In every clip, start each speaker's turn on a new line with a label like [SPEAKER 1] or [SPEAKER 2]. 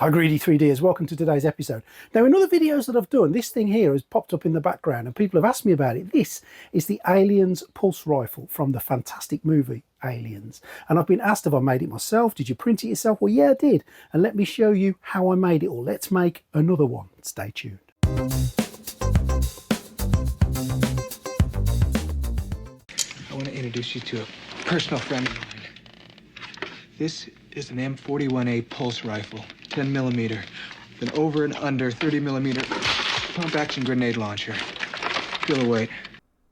[SPEAKER 1] Hi Greedy 3Ders, welcome to today's episode. Now in other videos that I've done, this thing here has popped up in the background and people have asked me about it. This is the Aliens pulse rifle from the fantastic movie Aliens. And I've been asked if I made it myself. Did you print it yourself? Well, yeah, I did. And let me show you how I made it all. Let's make another one. Stay tuned.
[SPEAKER 2] I want to introduce you to a personal friend of mine. This is an M41A pulse rifle. 10 millimeter, then over and under 30 millimeter pump action grenade launcher. Feel the weight.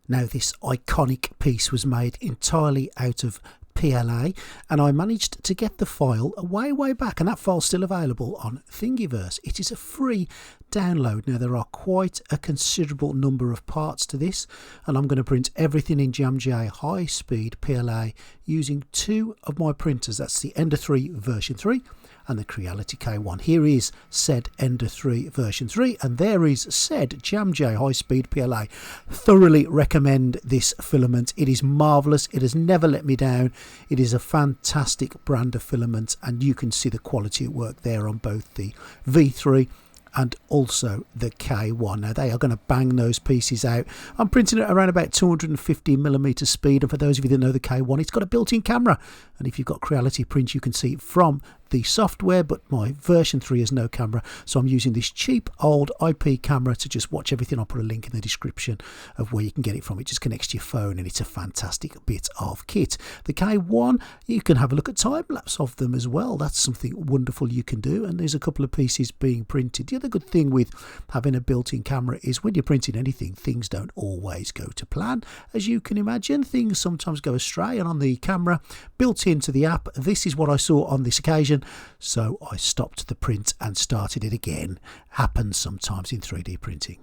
[SPEAKER 1] Now this iconic piece was made entirely out of PLA, and I managed to get the file way back, and that file's still available on Thingiverse. It is a free download. Now there are quite a considerable number of parts to this, and I'm going to print everything in JamJ high speed PLA using two of my printers. That's the Ender 3 version 3 and the Creality K1. Here is said Ender 3 version 3, and there is said JamJ high speed PLA. Thoroughly recommend this filament. It is marvellous. It has never let me down. It is a fantastic brand of filament, and you can see the quality at work there on both the V3 and also the K1. Now they are going to bang those pieces out. I'm printing it around about 250mm speed, and for those of you that know the K1, it's got a built-in camera, and if you've got Creality Print you can see it from the software, but my version 3 has no camera, so I'm using this cheap old IP camera to just watch everything. I'll put a link in the description of where you can get it from. It just connects to your phone, and it's a fantastic bit of kit. The K1, you can have a look at time-lapse of them as well. That's something wonderful you can do, and there's a couple of pieces being printed. The other good thing with having a built-in camera is when you're printing anything, things don't always go to plan. As you can imagine, things sometimes go astray, and on the camera built into the app, this is what I saw on this occasion. So I stopped the print and started it again. Happens sometimes in 3D printing.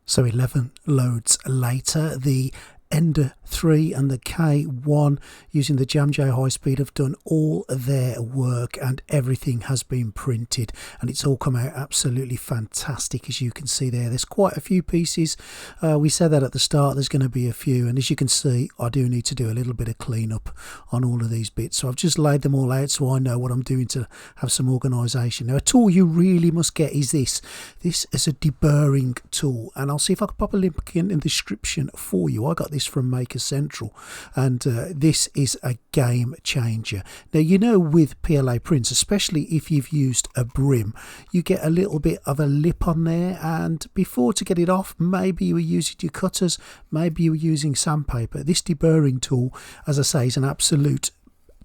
[SPEAKER 1] So 11 loads later, the Ender 3 and the K1 using the JamJ high speed have done all their work, and everything has been printed, and it's all come out absolutely fantastic. As you can see there's quite a few pieces. We said that at the start there's going to be a few, and as you can see I do need to do a little bit of cleanup on all of these bits, so I've just laid them all out so I know what I'm doing to have some organisation. Now a tool you really must get is this is a deburring tool, and I'll see if I can pop a link in the description for you. I got this from Maker Central, and this is a game changer. Now you know with PLA prints, especially if you've used a brim, you get a little bit of a lip on there, and before to get it off, maybe you were using your cutters, maybe you were using sandpaper. This deburring tool, as I say, is an absolute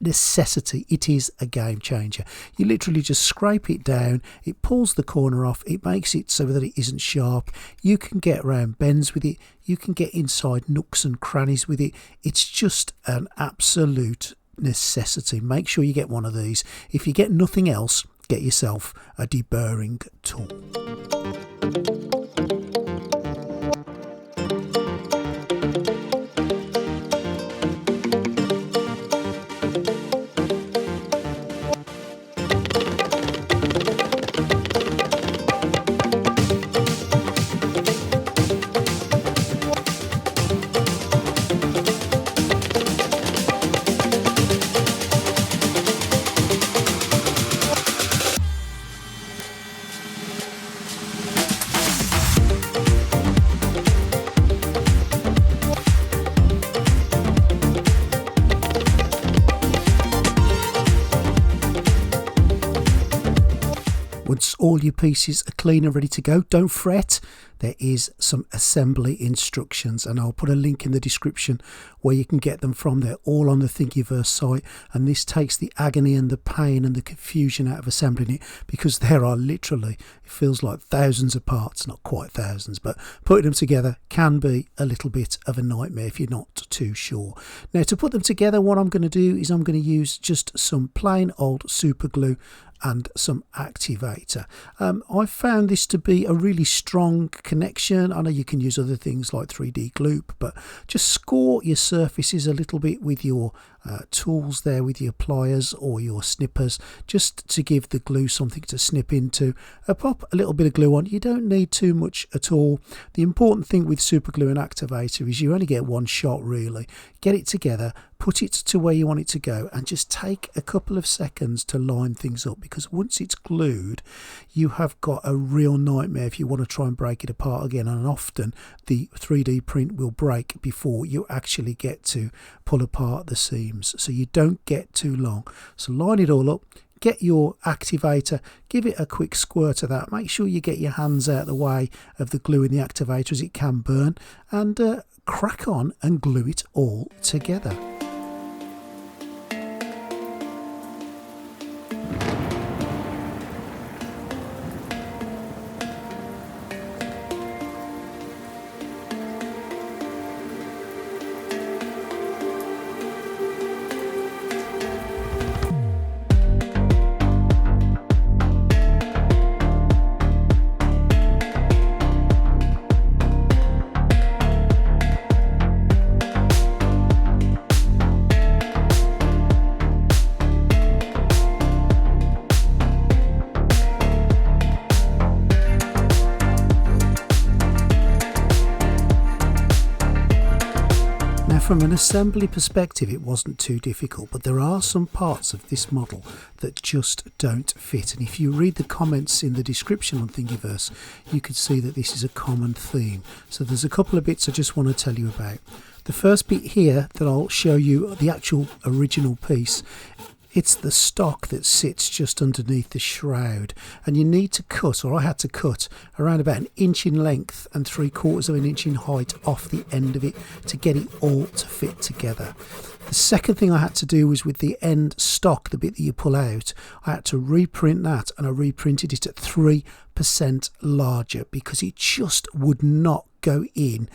[SPEAKER 1] necessity. It is a game changer. You literally just scrape it down, it pulls the corner off, it makes it so that it isn't sharp. You can get around bends with it, you can get inside nooks and crannies with it. It's just an absolute necessity. Make sure you get one of these. If you get nothing else, get yourself a deburring tool. Once all your pieces are clean and ready to go, don't fret. There is some assembly instructions, and I'll put a link in the description where you can get them from. They're all on the Thingiverse site, and this takes the agony and the pain and the confusion out of assembling it, because there are literally, it feels like thousands of parts, not quite thousands, but putting them together can be a little bit of a nightmare if you're not too sure. Now to put them together, what I'm going to do is I'm going to use just some plain old super glue and some activator. I found this to be a really strong connection. I know you can use other things like 3D glue, but just score your surfaces a little bit with your tools there with your pliers or your snippers, just to give the glue something to snip into. Pop a little bit of glue on. You don't need too much at all. The important thing with super glue and activator is you only get one shot really. Get it together, put it to where you want it to go, and just take a couple of seconds to line things up, because once it's glued you have got a real nightmare if you want to try and break it apart again, and often the 3D print will break before you actually get to pull apart the seams, so you don't get too long. So line it all up, get your activator, give it a quick squirt of that, make sure you get your hands out of the way of the glue in the activator as it can burn, and crack on and glue it all together. From an assembly perspective it wasn't too difficult, but there are some parts of this model that just don't fit, and if you read the comments in the description on Thingiverse you could see that this is a common theme. So there's a couple of bits I just want to tell you about. The first bit here that I'll show you, the actual original piece, it's the stock that sits just underneath the shroud, and you need to cut, or I had to cut, around about 1 inch in length and 3/4 of an inch in height off the end of it to get it all to fit together. The second thing I had to do was with the end stock, the bit that you pull out, I had to reprint that, and I reprinted it at 3% larger because it just would not go in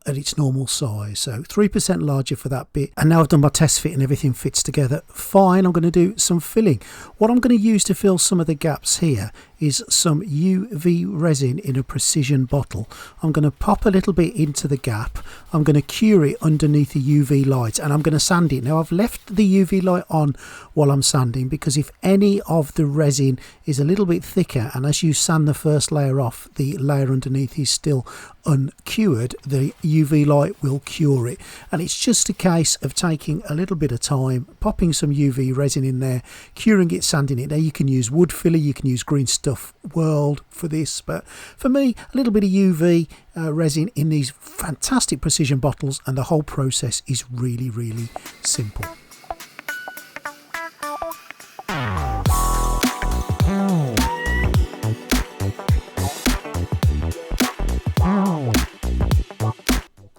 [SPEAKER 1] at its normal size. So 3% larger for that bit, and now I've done my test fit and everything fits together fine. I'm going to do some filling. What I'm going to use to fill some of the gaps here is some UV resin in a precision bottle. I'm going to pop a little bit into the gap, I'm going to cure it underneath the UV light, and I'm going to sand it. Now I've left the UV light on while I'm sanding because if any of the resin is a little bit thicker, and as you sand the first layer off the layer underneath is still uncured, the UV light will cure it. And it's just a case of taking a little bit of time, popping some UV resin in there, curing it, sanding it. Now you can use wood filler, you can use Green Stuff World for this, but for me a little bit of UV resin in these fantastic precision bottles, and the whole process is really simple.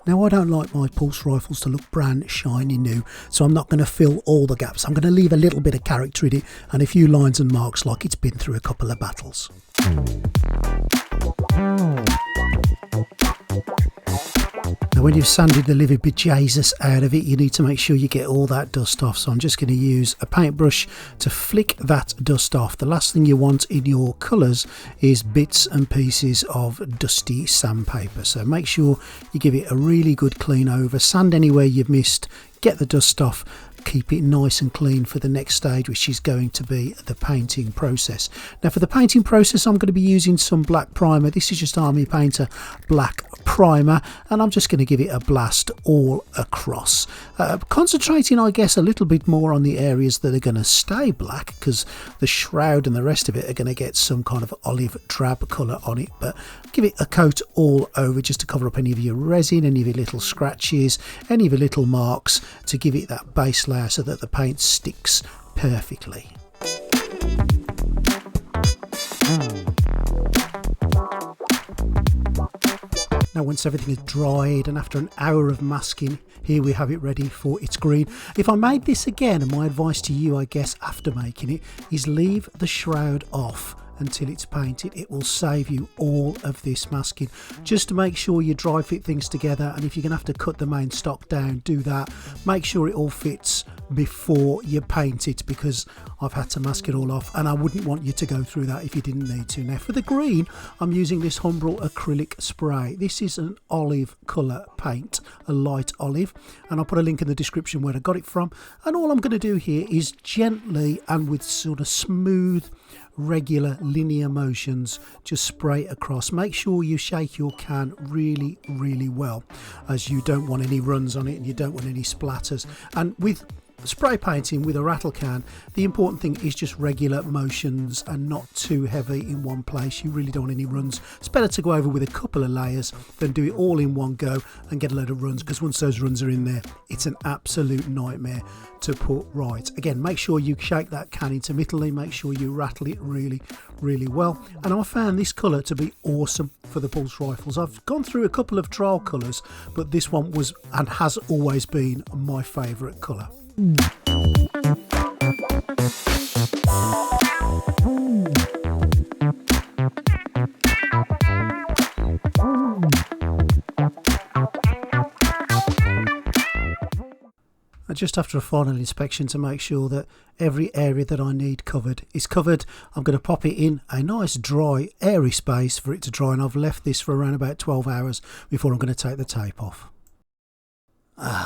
[SPEAKER 1] Now I don't like my pulse rifles to look brand shiny new, so I'm not going to fill all the gaps. I'm going to leave a little bit of character in it and a few lines and marks like it's been through a couple of battles. Now when you've sanded the living bejesus out of it, you need to make sure you get all that dust off. So I'm just going to use a paintbrush to flick that dust off. The last thing you want in your colours is bits and pieces of dusty sandpaper. So make sure you give it a really good clean over, sand anywhere you've missed, get the dust off, keep it nice and clean for the next stage, which is going to be the painting process. Now for the painting process I'm going to be using some black primer. This is just Army Painter black primer, and I'm just going to give it a blast all across, concentrating I guess a little bit more on the areas that are going to stay black, because the shroud and the rest of it are going to get some kind of olive drab colour on it, but give it a coat all over just to cover up any of your resin, any of your little scratches, any of your little marks, to give it that base layer so that the paint sticks perfectly. Now once everything is dried and after an hour of masking, here we have it ready for its green. If I made this again, and my advice to you I guess after making it, is leave the shroud off until it's painted. It will save you all of this masking. Just to make sure you dry fit things together, and if you're going to have to cut the main stock down, do that. Make sure it all fits before you paint it, because I've had to mask it all off and I wouldn't want you to go through that if you didn't need to. Now for the green, I'm using this Humbrol acrylic spray. This is an olive colour paint, a light olive, and I'll put a link in the description where I got it from. And all I'm going to do here is gently and with sort of smooth, regular linear motions just spray it across. Make sure you shake your can really well, as you don't want any runs on it and you don't want any splatters. And with spray painting with a rattle can, the important thing is just regular motions and not too heavy in one place. You really don't want any runs. It's better to go over with a couple of layers than do it all in one go and get a load of runs, because once those runs are in there, it's an absolute nightmare to put right. Again, make sure you shake that can intermittently, make sure you rattle it really well. And I found this colour to be awesome for the pulse rifles. I've gone through a couple of trial colours, but this one was and has always been my favourite colour. And just after a final inspection to make sure that every area that I need covered is covered, I'm going to pop it in a nice dry airy space for it to dry, and I've left this for around about 12 hours before I'm going to take the tape off.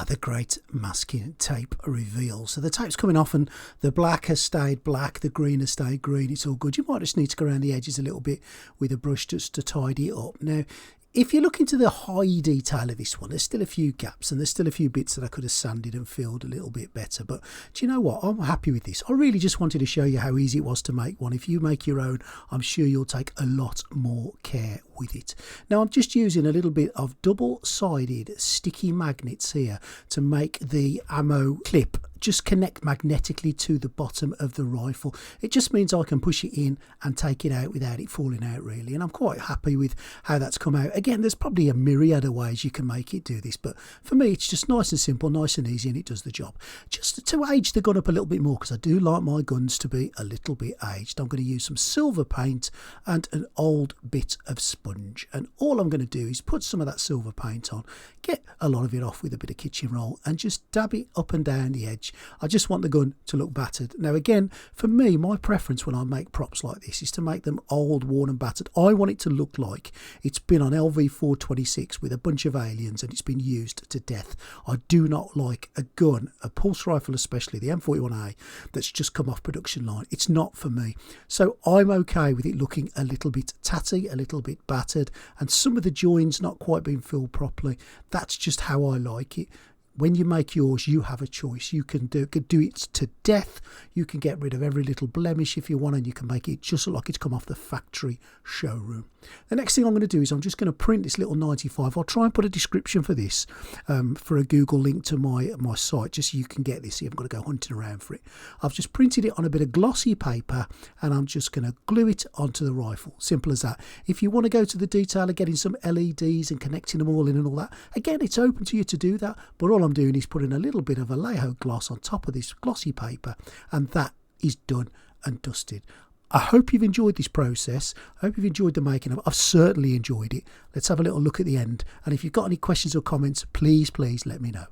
[SPEAKER 1] The great masking tape reveal. So the tape's coming off and the black has stayed black, the green has stayed green. It's all good. You might just need to go around the edges a little bit with a brush just to tidy it up. Now, if you look into the high detail of this one, there's still a few gaps and there's still a few bits that I could have sanded and filled a little bit better. But do you know what? I'm happy with this. I really just wanted to show you how easy it was to make one. If you make your own, I'm sure you'll take a lot more care with it. Now I'm just using a little bit of double-sided sticky magnets here to make the ammo clip just connect magnetically to the bottom of the rifle. It just means I can push it in and take it out without it falling out really, and I'm quite happy with how that's come out. Again, there's probably a myriad of ways you can make it do this, but for me it's just nice and simple, nice and easy, and it does the job. Just to age the gun up a little bit more, because I do like my guns to be a little bit aged, I'm going to use some silver paint and an old bit of sponge, and all I'm going to do is put some of that silver paint on, get a lot of it off with a bit of kitchen roll, and just dab it up and down the edge. I just want the gun to look battered. Now again, for me, my preference when I make props like this is to make them old, worn and battered. I want it to look like it's been on LV-426 with a bunch of aliens and it's been used to death. I do not like a gun, a pulse rifle especially, the M41A, that's just come off production line. It's not for me. So I'm okay with it looking a little bit tatty, a little bit battered, and some of the joins not quite being filled properly. That's just how I like it. When you make yours, you have a choice. You can do it to death. You can get rid of every little blemish if you want, and you can make it just look like it's come off the factory showroom. The next thing I'm going to do is I'm just going to print this little 95. I'll try and put a description for this for a Google link to my site, just so you can get this. You haven't got to go hunting around for it. I've just printed it on a bit of glossy paper, and I'm just going to glue it onto the rifle. Simple as that. If you want to go to the detail of getting some LEDs and connecting them all in and all that, again, it's open to you to do that, but all I'm doing is putting a little bit of Elegoo gloss on top of this glossy paper, and that is done and dusted. I hope you've enjoyed this process. I hope you've enjoyed the making of it. I've certainly enjoyed it. Let's have a little look at the end, and if you've got any questions or comments, please let me know.